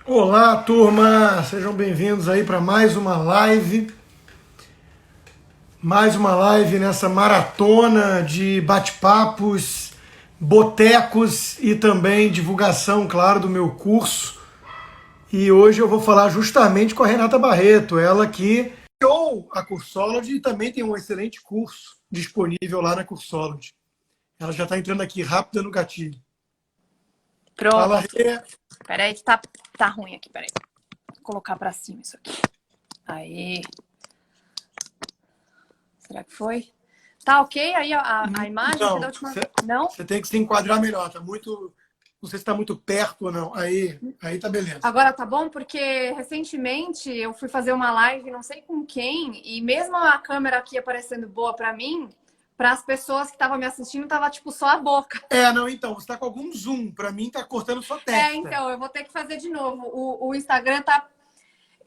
Olá, turma! Sejam bem-vindos aí para mais uma live. Mais uma live nessa maratona de bate-papos, botecos e também divulgação, claro, do meu curso. E hoje eu vou falar justamente com a Renata Barreto, ela que criou a Cursology e também tem um excelente curso disponível lá na Cursology. Ela já está entrando aqui rápida no gatilho. Pronto. Fala, Rê. Peraí que tá ruim aqui, peraí. Vou colocar pra cima isso aqui. Aí. Será que foi? Tá ok aí a imagem aqui da Não, última... Não? você tem que se enquadrar melhor. Tá muito, não sei se está muito perto ou não. Aí tá beleza. Agora tá bom? Porque recentemente eu fui fazer uma live, não sei com quem, e mesmo a câmera aqui aparecendo boa pra mim, para as pessoas que estavam me assistindo, tava tipo só a boca. Não, então, você tá com algum zoom. Para mim tá cortando sua testa. Então, eu vou ter que fazer de novo. O Instagram tá...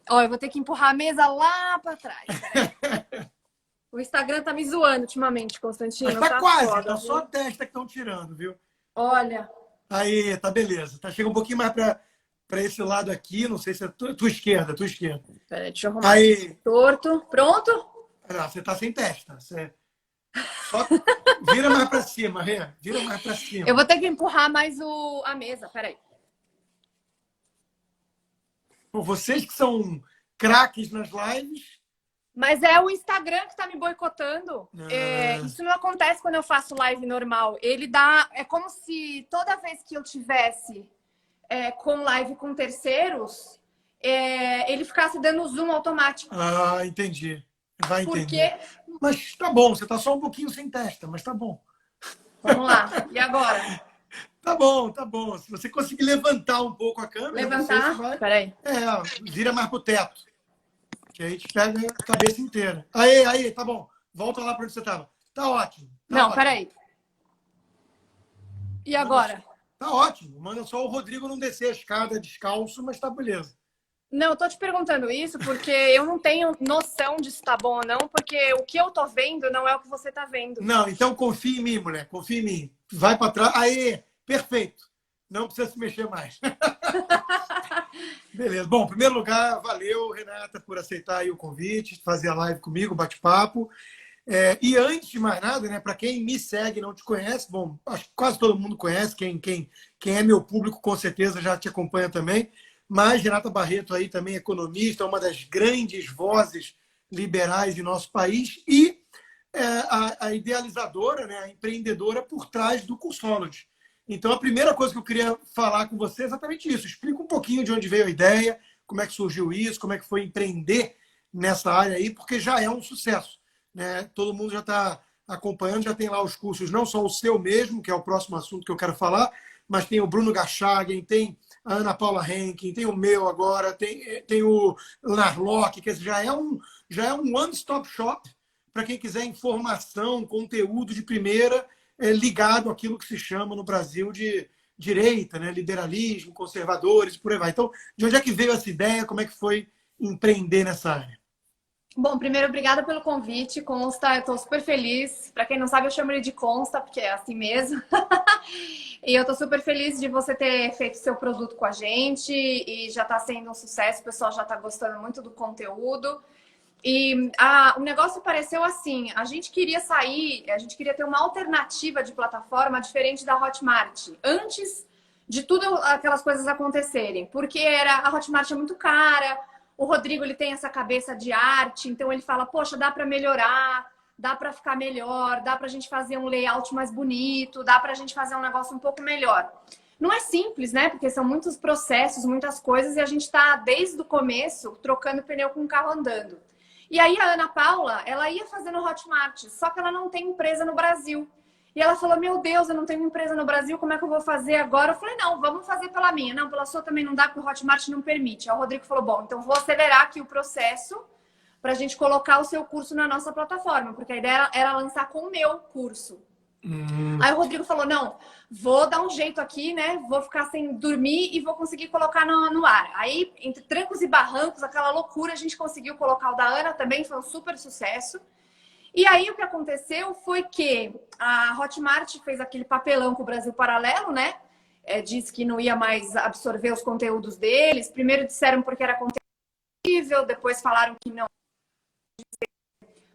Ó, eu vou ter que empurrar a mesa lá pra trás. Peraí. O Instagram tá me zoando ultimamente, Constantino. Mas tá Tá quase, foda, tá só a viu? testa que estão tirando, viu? Olha, Aí, tá beleza. Tá, chega um pouquinho mais para esse lado aqui, não sei se é tua esquerda, tua esquerda. peraí, deixa eu arrumar Aí, aqui. Torto. Pronto? não, você tá sem testa. Você só vira mais para cima, Rê. Vira mais para cima. Eu vou ter que empurrar mais a mesa, peraí. Pô, vocês que são craques nas lives. Mas é o Instagram que tá me boicotando. Ah. Isso não acontece quando eu faço live normal. Ele dá... É como se toda vez que eu tivesse com live com terceiros, ele ficasse dando zoom automático. Ah, entendi. Vai entender. Porque... Mas tá bom, você tá só um pouquinho sem testa, mas tá bom. Vamos lá. E agora? Tá bom, tá bom. Se você conseguir levantar um pouco a câmera, Levantar? você vai. Peraí. Vira mais pro teto. Que aí te pega a cabeça inteira. Aí, tá bom. Volta lá para onde você tava. Tá ótimo. Tá Não, ótimo. peraí. E agora? Tá ótimo. Manda só o Rodrigo não descer a escada descalço, mas tá beleza. Não, eu tô te perguntando isso porque eu não tenho noção de se tá bom ou não, porque o que eu tô vendo não é o que você tá vendo. Não, então confia em mim, mulher. Confia em mim. Vai para trás. Aí, perfeito. Não precisa se mexer mais. Beleza. Bom, em primeiro lugar, valeu, Renata, por aceitar aí o convite, fazer a live comigo, bate-papo. E antes de mais nada, né, para quem me segue e não te conhece, bom, acho que quase todo mundo conhece, quem é meu público com certeza já te acompanha também, mas Renata Barreto aí também é economista, uma das grandes vozes liberais de nosso país e a idealizadora, né, a empreendedora por trás do Cursology. Então, a primeira coisa que eu queria falar com você é exatamente isso. Explica um pouquinho de onde veio a ideia, como é que surgiu isso, como é que foi empreender nessa área aí, porque já é um sucesso, né? Todo mundo já está acompanhando, já tem lá os cursos, não só o seu mesmo, que é o próximo assunto que eu quero falar, mas tem o Bruno Garchagen, tem a Ana Paula Henkin, tem o meu agora, tem o Narlock, que já é um one-stop shop para quem quiser informação, conteúdo de primeira, ligado àquilo que se chama no Brasil de direita, né? Liberalismo, conservadores, por aí vai. Então, de onde é que veio essa ideia? Como é que foi empreender nessa área? Bom, primeiro, obrigada pelo convite, Consta. Eu tô super feliz. Para quem não sabe, eu chamo ele de Consta, porque é assim mesmo. E eu tô super feliz de você ter feito seu produto com a gente e já tá sendo um sucesso. O pessoal já tá gostando muito do conteúdo. E o negócio pareceu assim, a gente queria ter uma alternativa de plataforma diferente da Hotmart, antes de tudo aquelas coisas acontecerem, porque a Hotmart é muito cara, o Rodrigo ele tem essa cabeça de arte, então ele fala, poxa, dá para melhorar, dá para ficar melhor, dá para a gente fazer um layout mais bonito, dá para a gente fazer um negócio um pouco melhor. Não é simples, né? Porque são muitos processos, muitas coisas, e a gente está, desde o começo, trocando pneu com o carro andando. E aí a Ana Paula, ela ia fazendo Hotmart, só que ela não tem empresa no Brasil. E ela falou, meu Deus, eu não tenho empresa no Brasil, como é que eu vou fazer agora? Eu falei, não, vamos fazer pela minha. Não, pela sua também não dá, porque o Hotmart não permite. Aí o Rodrigo falou, bom, então vou acelerar aqui o processo para a gente colocar o seu curso na nossa plataforma, porque a ideia era lançar com o meu curso. Aí o Rodrigo falou, não, vou dar um jeito aqui, né? Vou ficar sem dormir e vou conseguir colocar no ar. Aí, entre trancos e barrancos, aquela loucura, a gente conseguiu colocar o da Ana também, foi um super sucesso. E aí o que aconteceu foi que a Hotmart fez aquele papelão com o Brasil Paralelo, né? disse que não ia mais absorver os conteúdos deles. Primeiro disseram porque era conteúdo horrível, depois falaram que não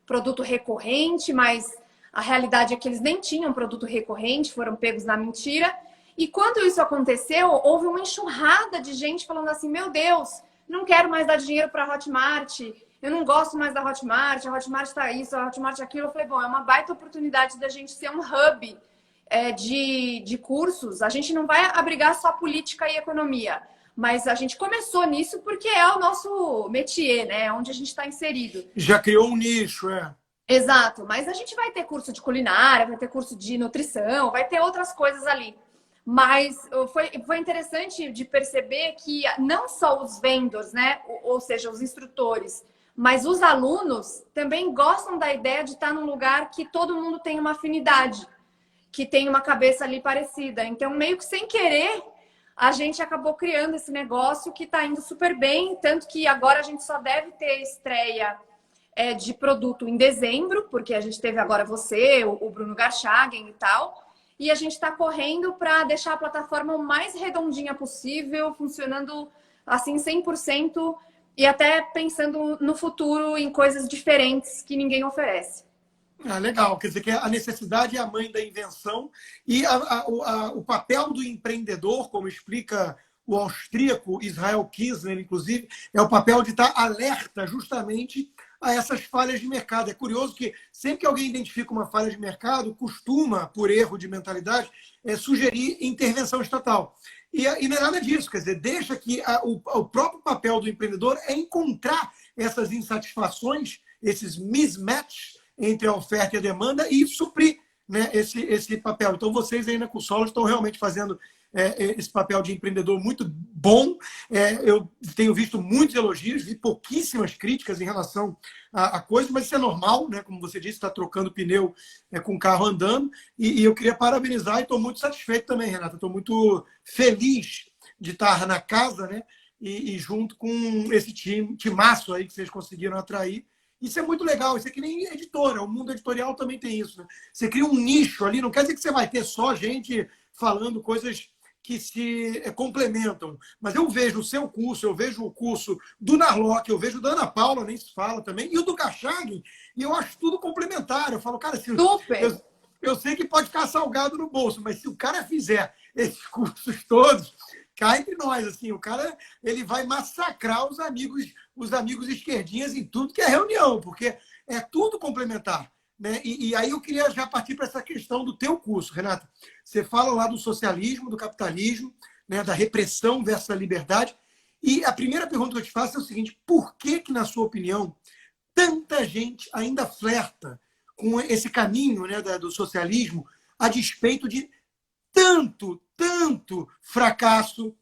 produto recorrente, mas a realidade é que eles nem tinham produto recorrente, foram pegos na mentira. E quando isso aconteceu, houve uma enxurrada de gente falando assim, meu Deus, não quero mais dar dinheiro para a Hotmart, eu não gosto mais da Hotmart, a Hotmart está isso, a Hotmart aquilo. Eu falei, bom, é uma baita oportunidade da gente ser um hub de cursos. A gente não vai abrigar só política e economia, mas a gente começou nisso porque é o nosso métier, né? Onde a gente está inserido. Já criou um nicho, Exato, mas a gente vai ter curso de culinária, vai ter curso de nutrição, vai ter outras coisas ali. Mas foi interessante de perceber que não só os vendors, né? Ou seja, os instrutores, mas os alunos também gostam da ideia de estar num lugar que todo mundo tem uma afinidade, que tem uma cabeça ali parecida. Então, meio que sem querer, a gente acabou criando esse negócio que está indo super bem, tanto que agora a gente só deve ter estreia de produto em dezembro, porque a gente teve agora você, o Bruno Garchagen e tal, e a gente está correndo para deixar a plataforma o mais redondinha possível, funcionando assim 100% e até pensando no futuro em coisas diferentes que ninguém oferece. Legal, quer dizer que a necessidade é a mãe da invenção e o papel do empreendedor, como explica o austríaco Israel Kiesler, inclusive, é o papel de estar alerta justamente a essas falhas de mercado. É curioso que sempre que alguém identifica uma falha de mercado, costuma, por erro de mentalidade, sugerir intervenção estatal. E não é nada disso, quer dizer, deixa que o próprio papel do empreendedor é encontrar essas insatisfações, esses mismatches entre a oferta e a demanda e suprir, né, esse papel. Então, vocês aí na Cusolid estão realmente fazendo esse papel de empreendedor muito bom. Eu tenho visto muitos elogios, vi pouquíssimas críticas em relação a coisas, mas isso é normal, né? Como você disse, está trocando pneu com o carro andando. E eu queria parabenizar e estou muito satisfeito também, Renata. Estou muito feliz de estar na casa, né? E junto com esse timaço aí que vocês conseguiram atrair. Isso é muito legal, isso é que nem editora, o mundo editorial também tem isso, né? Você cria um nicho ali, não quer dizer que você vai ter só gente falando coisas que se complementam, mas eu vejo o seu curso, eu vejo o curso do Narlock, eu vejo da Ana Paula, nem se fala também, e o do Garchagen, e eu acho tudo complementar. Eu falo, cara, eu sei que pode ficar salgado no bolso, mas se o cara fizer esses cursos todos, cá entre nós, assim, o cara ele vai massacrar os amigos esquerdinhas em tudo que é reunião, porque é tudo complementar, né? E aí eu queria já partir para essa questão do teu curso, Renata. Você fala lá do socialismo, do capitalismo, né, da repressão versus a liberdade. E a primeira pergunta que eu te faço é o seguinte: por que, na sua opinião, tanta gente ainda flerta com esse caminho, né, do socialismo, a despeito de tanto fracasso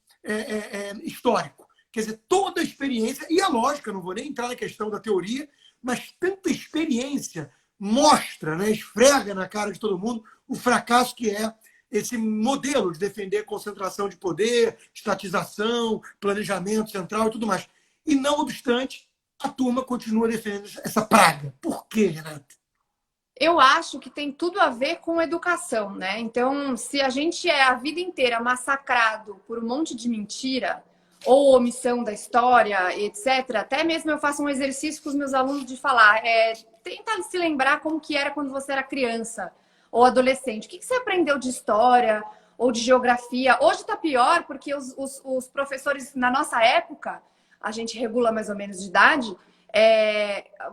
histórico? Quer dizer, toda a experiência, e a lógica, não vou nem entrar na questão da teoria, mas tanta experiência mostra, né, esfrega na cara de todo mundo o fracasso que é esse modelo de defender concentração de poder, estatização, planejamento central e tudo mais. E, não obstante, a turma continua defendendo essa praga. Por quê, Renata? Eu acho que tem tudo a ver com educação, né? Então, se a gente é a vida inteira massacrado por um monte de mentira ou omissão da história, etc., até mesmo eu faço um exercício com os meus alunos de falar, tenta se lembrar como que era quando você era criança ou adolescente. O que você aprendeu de história ou de geografia? Hoje está pior porque os professores, na nossa época, a gente regula mais ou menos de idade,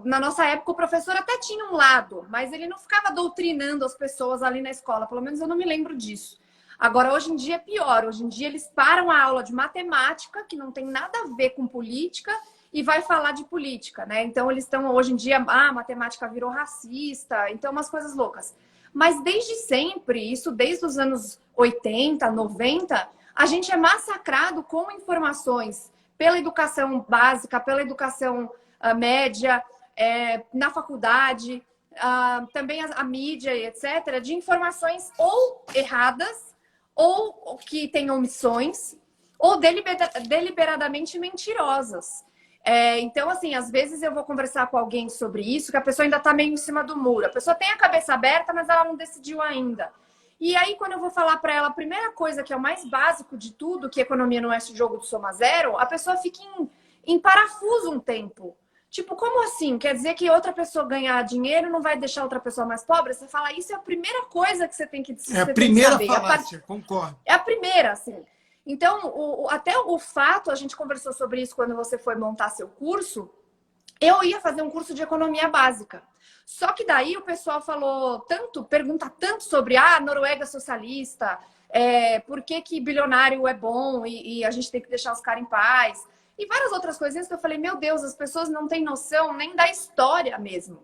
na nossa época o professor até tinha um lado, mas ele não ficava doutrinando as pessoas ali na escola, pelo menos eu não me lembro disso. Agora, hoje em dia é pior, hoje em dia eles param a aula de matemática, que não tem nada a ver com política, e vai falar de política, né? Então eles estão, hoje em dia, a matemática virou racista, então umas coisas loucas. Mas desde sempre, isso desde os anos 80, 90, a gente é massacrado com informações pela educação básica, pela educação média, na faculdade, também a mídia, etc., de informações ou erradas, ou que têm omissões, ou deliberadamente mentirosas. Então, assim, às vezes eu vou conversar com alguém sobre isso, que a pessoa ainda está meio em cima do muro. A pessoa tem a cabeça aberta, mas ela não decidiu ainda. E aí, quando eu vou falar para ela a primeira coisa, que é o mais básico de tudo, que economia não é esse jogo de soma zero, a pessoa fica em parafuso um tempo. Tipo, como assim? Quer dizer que outra pessoa ganhar dinheiro não vai deixar outra pessoa mais pobre? Você fala, isso é a primeira coisa que você tem que, É a você tem que primeira saber. falácia, concordo. É a primeira, assim. Então, até o fato, a gente conversou sobre isso quando você foi montar seu curso, eu ia fazer um curso de economia básica. Só que daí o pessoal falou tanto, pergunta tanto sobre Noruega socialista, por que que bilionário é bom e a gente tem que deixar os caras em paz. E várias outras coisinhas que eu falei, meu Deus, as pessoas não têm noção nem da história mesmo.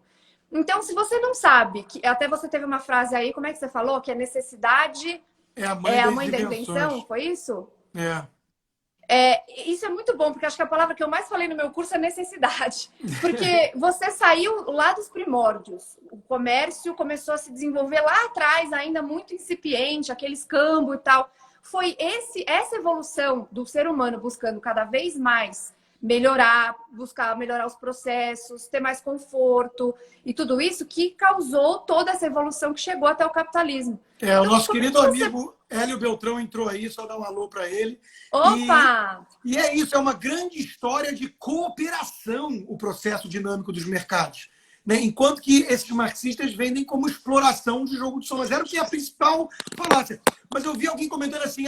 Então, se você não sabe, que até você teve uma frase aí, como é que você falou? Que a necessidade É a mãe é a das mãe da invenções. invenção, foi isso? É. Isso é muito bom, porque acho que a palavra que eu mais falei no meu curso é necessidade. Porque você saiu lá dos primórdios. O comércio começou a se desenvolver lá atrás, ainda muito incipiente, aquele escambo e tal. Foi essa evolução do ser humano buscando cada vez mais melhorar, buscar melhorar os processos, ter mais conforto e tudo isso que causou toda essa evolução que chegou até o capitalismo. O Então, nosso como é querido que você... amigo Hélio Beltrão entrou aí, só dar um alô para ele. Opa! E é isso, é uma grande história de cooperação o processo dinâmico dos mercados. Né? Enquanto que esses marxistas vendem como exploração de jogo de soma zero, que é a principal falácia. Mas eu vi alguém comentando assim,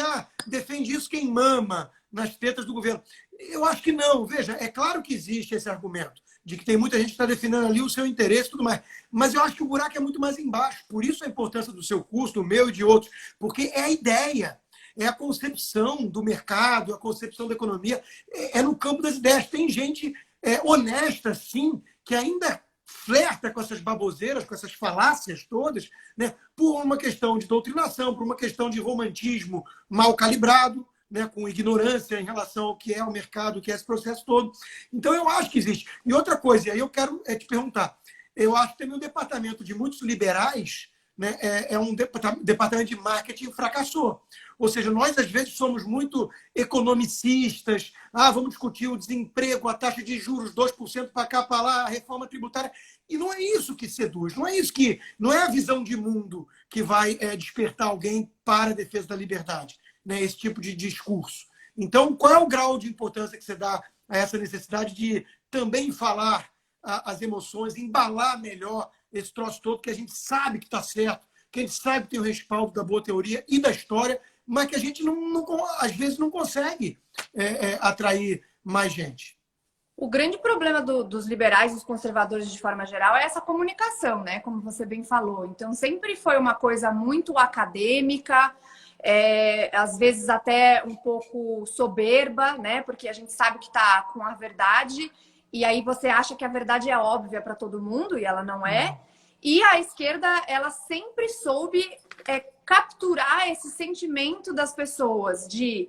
defende isso quem mama nas tetas do governo. Eu acho que não. Veja, é claro que existe esse argumento de que tem muita gente que está defendendo ali o seu interesse e tudo mais. Mas eu acho que o buraco é muito mais embaixo. Por isso a importância do seu curso, do meu e de outros. Porque é a ideia, é a concepção do mercado, a concepção da economia, é no campo das ideias. Tem gente honesta, sim, que ainda flerta com essas baboseiras, com essas falácias todas, né, por uma questão de doutrinação, por uma questão de romantismo mal calibrado, né, com ignorância em relação ao que é o mercado, o que é esse processo todo. Então, eu acho que existe. E outra coisa, e aí eu quero te perguntar, eu acho que também o departamento de muitos liberais, né, é um departamento de marketing fracassou. Ou seja, nós, às vezes, somos muito economicistas. Vamos discutir o desemprego, a taxa de juros, 2% para cá, para lá, a reforma tributária. E não é isso que seduz, não é a visão de mundo que vai despertar alguém para a defesa da liberdade, né, esse tipo de discurso. Então, qual é o grau de importância que você dá a essa necessidade de também falar as emoções, embalar melhor esse troço todo, que a gente sabe que está certo, que a gente sabe que tem o respaldo da boa teoria e da história, mas que a gente, às vezes, não consegue atrair mais gente. O grande problema dos liberais, dos conservadores de forma geral, é essa comunicação, né? Como você bem falou. Então, sempre foi uma coisa muito acadêmica, às vezes até um pouco soberba, né? Porque a gente sabe que está com a verdade, e aí você acha que a verdade é óbvia para todo mundo, e ela não é. E a esquerda, ela sempre soube capturar esse sentimento das pessoas de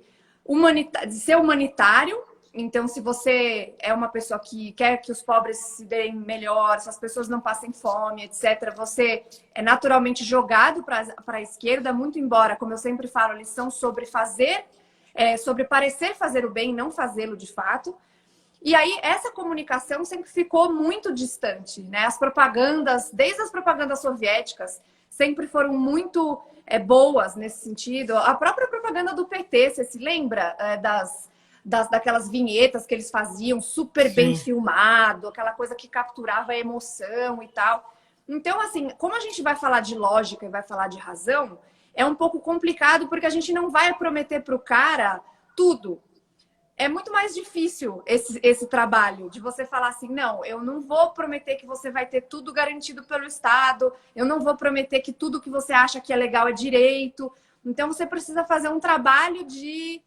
ser humanitário. Então, se você é uma pessoa que quer que os pobres se deem melhor, se as pessoas não passem fome, etc., você é naturalmente jogado para a esquerda, muito embora, como eu sempre falo, eles são sobre sobre parecer fazer o bem, não fazê-lo de fato. E aí, essa comunicação sempre ficou muito distante, né? As propagandas, desde as propagandas soviéticas, sempre foram muito boas nesse sentido. A própria propaganda do PT, você se lembra daquelas vinhetas que eles faziam, super bem filmado, aquela coisa que capturava a emoção e tal. Então, assim, como a gente vai falar de lógica e vai falar de razão, é um pouco complicado porque a gente não vai prometer para o cara tudo. É muito mais difícil esse trabalho de você falar assim, não, eu não vou prometer que você vai ter tudo garantido pelo Estado, eu não vou prometer que tudo que você acha que é legal é direito. Então, você precisa fazer um trabalho de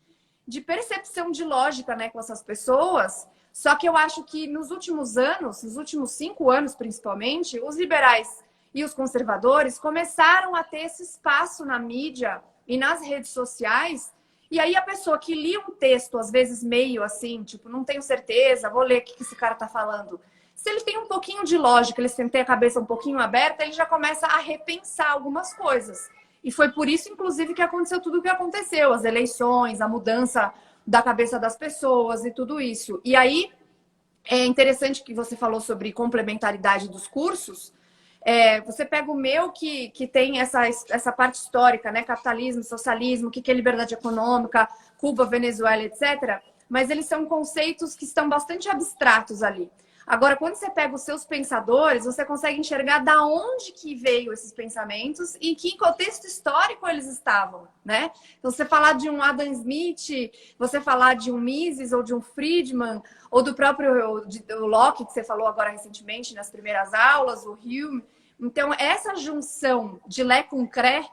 percepção de lógica, né, com essas pessoas. Só que eu acho que nos últimos anos, nos últimos 5 anos principalmente, os liberais e os conservadores começaram a ter esse espaço na mídia e nas redes sociais. E aí a pessoa que lia um texto, às vezes meio assim, tipo, não tenho certeza, vou ler o que esse cara tá falando. Se ele tem um pouquinho de lógica, ele tem a cabeça um pouquinho aberta, ele já começa a repensar algumas coisas. E foi por isso, inclusive, que aconteceu tudo o que aconteceu. As eleições, a mudança da cabeça das pessoas e tudo isso. E aí, é interessante que você falou sobre complementaridade dos cursos. Você pega o meu, que tem essa parte histórica, né? Capitalismo, socialismo, o que é liberdade econômica, Cuba, Venezuela, etc. Mas eles são conceitos que estão bastante abstratos ali. Agora, quando você pega os seus pensadores, você consegue enxergar da onde que veio esses pensamentos e em que contexto histórico eles estavam, né? Então, você falar de um Adam Smith, você falar de um Mises ou de um Friedman, ou do próprio o Locke, que você falou agora recentemente nas primeiras aulas, o Hume. Então, essa junção de Lé com Cré,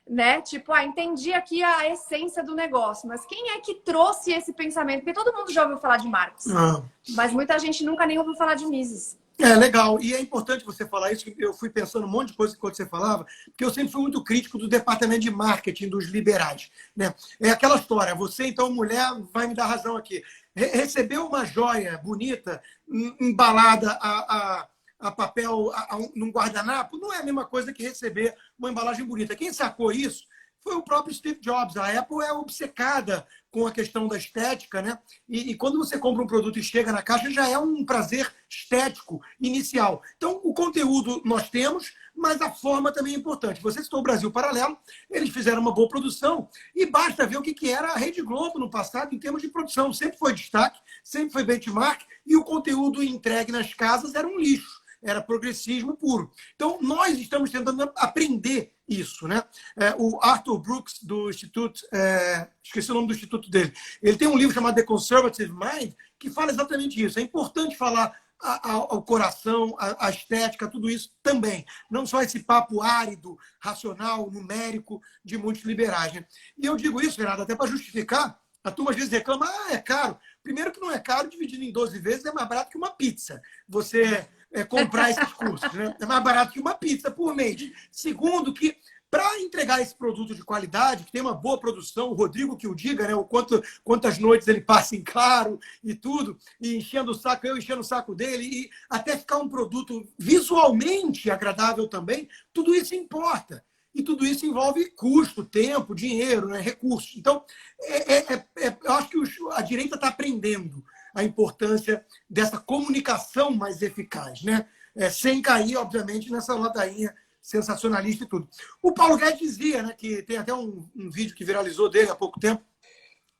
né? Tipo, entendi aqui a essência do negócio, mas quem é que trouxe esse pensamento? Porque todo mundo já ouviu falar de Marx, mas muita gente nunca nem ouviu falar de Mises. Legal. E é importante você falar isso, que eu fui pensando um monte de coisa enquanto você falava, porque eu sempre fui muito crítico do departamento de marketing dos liberais, né? É aquela história, você, então, mulher, vai me dar razão aqui. Recebeu uma joia bonita, embalada a papel num guardanapo, não é a mesma coisa que receber uma embalagem bonita. Quem sacou isso foi o próprio Steve Jobs. A Apple é obcecada com a questão da estética, né? E quando você compra um produto e chega na caixa, já é um prazer estético inicial. Então, o conteúdo nós temos, mas a forma também é importante. Você citou o Brasil Paralelo, eles fizeram uma boa produção e basta ver o que era a Rede Globo no passado em termos de produção. Sempre foi destaque, sempre foi benchmark e o conteúdo entregue nas casas era um lixo. Era progressismo puro. Então, nós estamos tentando aprender isso, né? O Arthur Brooks, do Instituto, esqueci o nome do instituto dele, ele tem um livro chamado The Conservative Mind, que fala exatamente isso. É importante falar ao coração, a estética, tudo isso também. Não só esse papo árido, racional, numérico de muitos liberais, né? E eu digo isso, Renato, até para justificar. A turma às vezes reclama, é caro. Primeiro que não é caro, dividido em 12 vezes é mais barato que uma pizza. Você comprar esses cursos, né? É mais barato que uma pizza por mês. Segundo, que para entregar esse produto de qualidade, que tem uma boa produção, o Rodrigo que o diga, né? Quantas noites ele passa em claro e tudo, e enchendo o saco, eu enchendo o saco dele, e até ficar um produto visualmente agradável também, tudo isso importa. E tudo isso envolve custo, tempo, dinheiro, né? Recursos. Então, eu acho que a direita está aprendendo a importância dessa comunicação mais eficaz, né? Sem cair, obviamente, nessa ladainha sensacionalista e tudo. O Paulo Guedes dizia, né, que tem até um vídeo que viralizou dele há pouco tempo,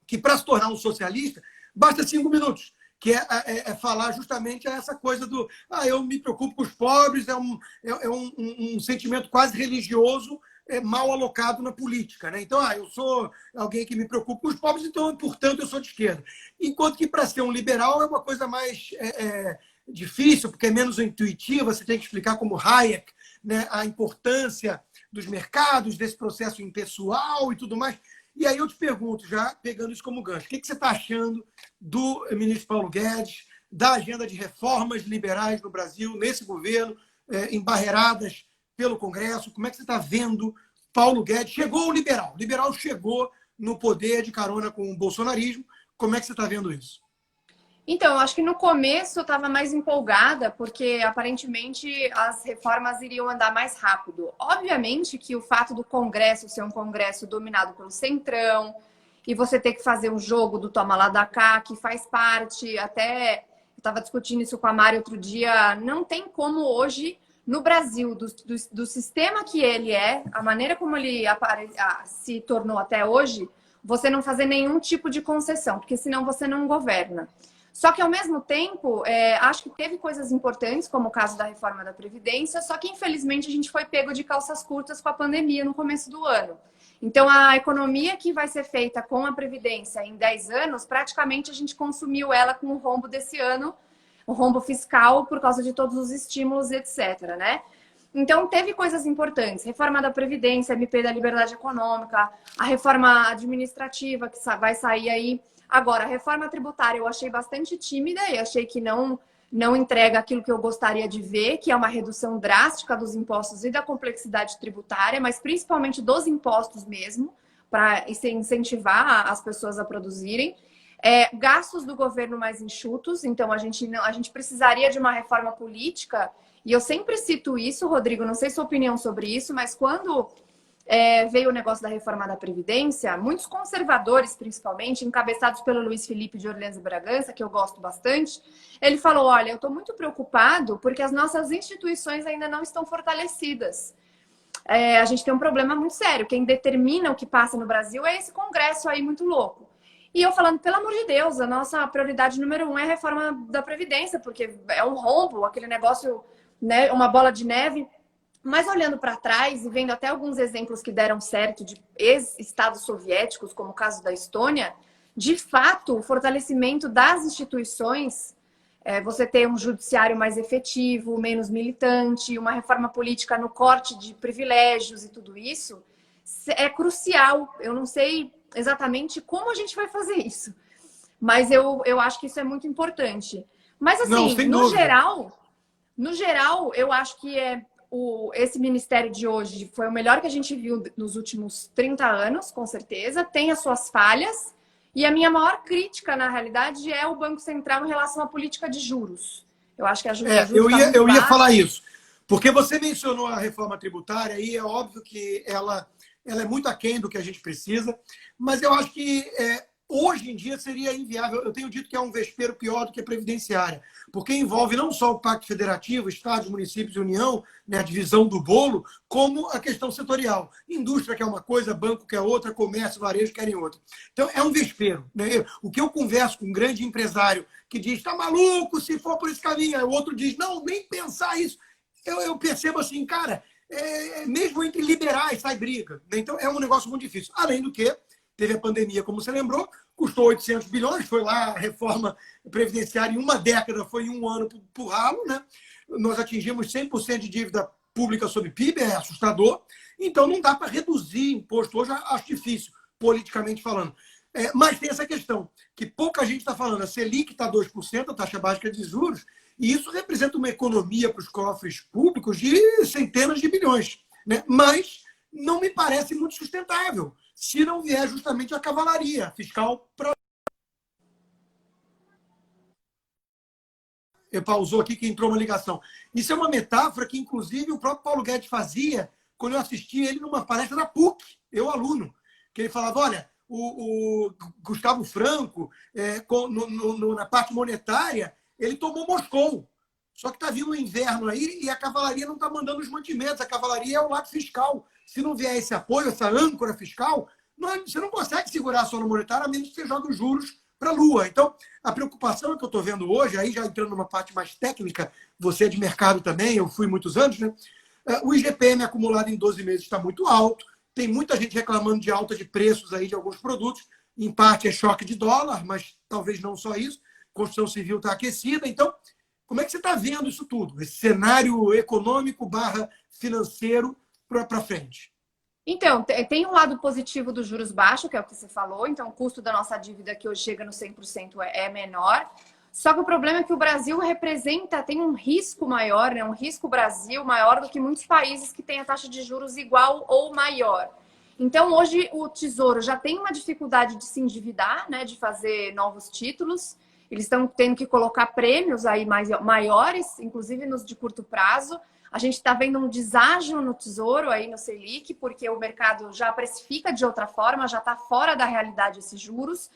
que para se tornar um socialista, basta 5 minutos, que é falar justamente essa coisa do eu me preocupo com os pobres, é um sentimento quase religioso, mal alocado na política, né? Então, eu sou alguém que me preocupa com os pobres, então, portanto, eu sou de esquerda. Enquanto que, para ser um liberal, é uma coisa mais difícil, porque é menos intuitiva, você tem que explicar como Hayek, né, a importância dos mercados, desse processo impessoal e tudo mais. E aí eu te pergunto, já pegando isso como gancho, o que você está achando do ministro Paulo Guedes, da agenda de reformas liberais no Brasil, nesse governo, embarreiradas pelo Congresso? Como é que você está vendo Paulo Guedes? Chegou o liberal chegou no poder de carona com o bolsonarismo. Como é que você está vendo isso? Então, eu acho que no começo eu estava mais empolgada, porque aparentemente as reformas iriam andar mais rápido. Obviamente que o fato do Congresso ser um Congresso dominado pelo Centrão, e você ter que fazer um jogo do toma lá da cá, que faz parte, até eu estava discutindo isso com a Mari outro dia, não tem como hoje, no Brasil, do sistema que ele a maneira como ele se tornou até hoje, você não fazer nenhum tipo de concessão, porque senão você não governa. Só que, ao mesmo tempo, acho que teve coisas importantes, como o caso da reforma da Previdência, só que, infelizmente, a gente foi pego de calças curtas com a pandemia no começo do ano. Então, a economia que vai ser feita com a Previdência em 10 anos, praticamente a gente consumiu ela com o rombo desse ano, o rombo fiscal por causa de todos os estímulos, etc., né? Então, teve coisas importantes. Reforma da Previdência, MP da Liberdade Econômica, a reforma administrativa que vai sair aí. Agora, a reforma tributária eu achei bastante tímida e achei que não entrega aquilo que eu gostaria de ver, que é uma redução drástica dos impostos e da complexidade tributária, mas principalmente dos impostos mesmo, para incentivar as pessoas a produzirem. Gastos do governo mais enxutos, então a gente precisaria de uma reforma política, e eu sempre cito isso, Rodrigo, não sei sua opinião sobre isso, mas quando veio o negócio da reforma da Previdência, muitos conservadores, principalmente, encabeçados pelo Luiz Felipe de Orleans e Bragança, que eu gosto bastante, ele falou, olha, eu estou muito preocupado porque as nossas instituições ainda não estão fortalecidas. A gente tem um problema muito sério. Quem determina o que passa no Brasil é esse Congresso aí muito louco. E eu falando, pelo amor de Deus, a nossa prioridade número 1 é a reforma da Previdência, porque é um rombo, aquele negócio, né, uma bola de neve. Mas olhando para trás e vendo até alguns exemplos que deram certo de ex-estados soviéticos, como o caso da Estônia, de fato, o fortalecimento das instituições, você ter um judiciário mais efetivo, menos militante, uma reforma política no corte de privilégios e tudo isso, é crucial. Eu não sei exatamente como a gente vai fazer isso, mas eu acho que isso é muito importante. Mas assim, Não, sem dúvida. no geral, eu acho que esse ministério de hoje foi o melhor que a gente viu nos últimos 30 anos, com certeza. Tem as suas falhas. E a minha maior crítica, na realidade, é o Banco Central em relação à política de juros. Eu acho que a juros eu ia falar isso. Porque você mencionou a reforma tributária e é óbvio que ela é muito aquém do que a gente precisa, mas eu acho que hoje em dia seria inviável. Eu tenho dito que é um vespeiro pior do que a previdenciária, porque envolve não só o Pacto Federativo, Estados, Municípios e União, né, a divisão do bolo, como a questão setorial. Indústria quer uma coisa, banco quer outra, comércio, varejo querem outra. Então, é um vespeiro. Né? O que eu converso com um grande empresário que diz, está maluco se for por esse caminho, aí o outro diz, não, nem pensar isso. Eu percebo assim, cara, mesmo entre liberais sai briga. Né? Então, é um negócio muito difícil. Além do que, teve a pandemia, como você lembrou, custou 800 bilhões, foi lá a reforma previdenciária em uma década, foi em um ano por ralo, né? Nós atingimos 100% de dívida pública sobre PIB, é assustador. Então, não dá para reduzir imposto. Hoje, acho difícil, politicamente falando. Mas tem essa questão, que pouca gente está falando. A Selic está 2%, a taxa básica de juros, e isso representa uma economia para os cofres públicos de centenas de bilhões. Né? Mas não me parece muito sustentável, se não vier justamente a cavalaria fiscal. Pausou aqui que entrou uma ligação. Isso é uma metáfora que, inclusive, o próprio Paulo Guedes fazia quando eu assisti ele numa palestra da PUC, eu aluno, que ele falava, olha, o Gustavo Franco, na parte monetária, ele tomou Moscou. Só que está vindo o inverno aí e a cavalaria não está mandando os mantimentos. A cavalaria é o lado fiscal. Se não vier esse apoio, essa âncora fiscal, você não consegue segurar a zona monetária a menos que você jogue os juros para a Lua. Então, a preocupação que eu estou vendo hoje, aí já entrando numa parte mais técnica, você é de mercado também, eu fui muitos anos, né? O IGPM acumulado em 12 meses está muito alto. Tem muita gente reclamando de alta de preços aí de alguns produtos. Em parte é choque de dólar, mas talvez não só isso. Construção civil está aquecida. Então, como é que você está vendo isso tudo? Esse cenário econômico / financeiro para frente? Então, tem um lado positivo dos juros baixos, que é o que você falou. Então, o custo da nossa dívida, que hoje chega no 100%, é menor. Só que o problema é que o Brasil tem um risco maior, né? Um risco Brasil maior do que muitos países que têm a taxa de juros igual ou maior. Então, hoje, o Tesouro já tem uma dificuldade de se endividar, né? De fazer novos títulos. Eles estão tendo que colocar prêmios aí maiores, inclusive nos de curto prazo. A gente está vendo um deságio no Tesouro, aí no Selic, porque o mercado já precifica de outra forma, já está fora da realidade esses juros.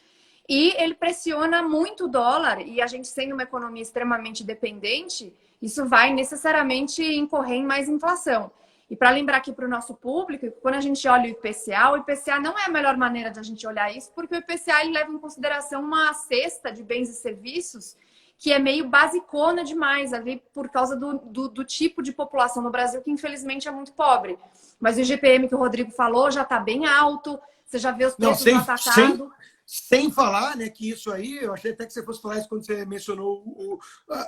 E ele pressiona muito o dólar, e a gente sendo uma economia extremamente dependente, isso vai necessariamente incorrer em mais inflação. E para lembrar aqui para o nosso público, quando a gente olha o IPCA não é a melhor maneira de a gente olhar isso, porque o IPCA ele leva em consideração uma cesta de bens e serviços que é meio basicona demais ali por causa do tipo de população no Brasil, que infelizmente é muito pobre. Mas o IGPM que o Rodrigo falou já está bem alto, você já vê os preços no atacado. Sem falar, né, que isso aí, eu achei até que você fosse falar isso quando você mencionou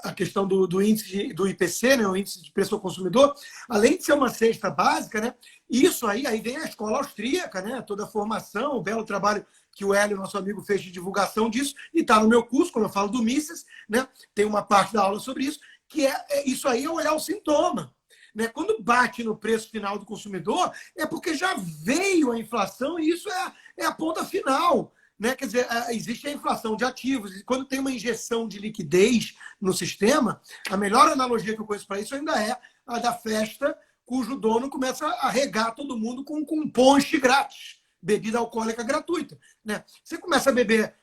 a questão do índice do IPC, né, o índice de preço ao consumidor, além de ser uma cesta básica, né, isso aí vem a escola austríaca, né, toda a formação, o belo trabalho que o Hélio, nosso amigo, fez de divulgação disso, e está no meu curso, quando eu falo do Mises, né, tem uma parte da aula sobre isso, que isso aí é olhar o sintoma. Né? Quando bate no preço final do consumidor, é porque já veio a inflação e isso é a ponta final. Né? Quer dizer, existe a inflação de ativos. E quando tem uma injeção de liquidez no sistema, a melhor analogia que eu conheço para isso ainda é a da festa cujo dono começa a regar todo mundo com ponche grátis, bebida alcoólica gratuita, né? Você começa a beber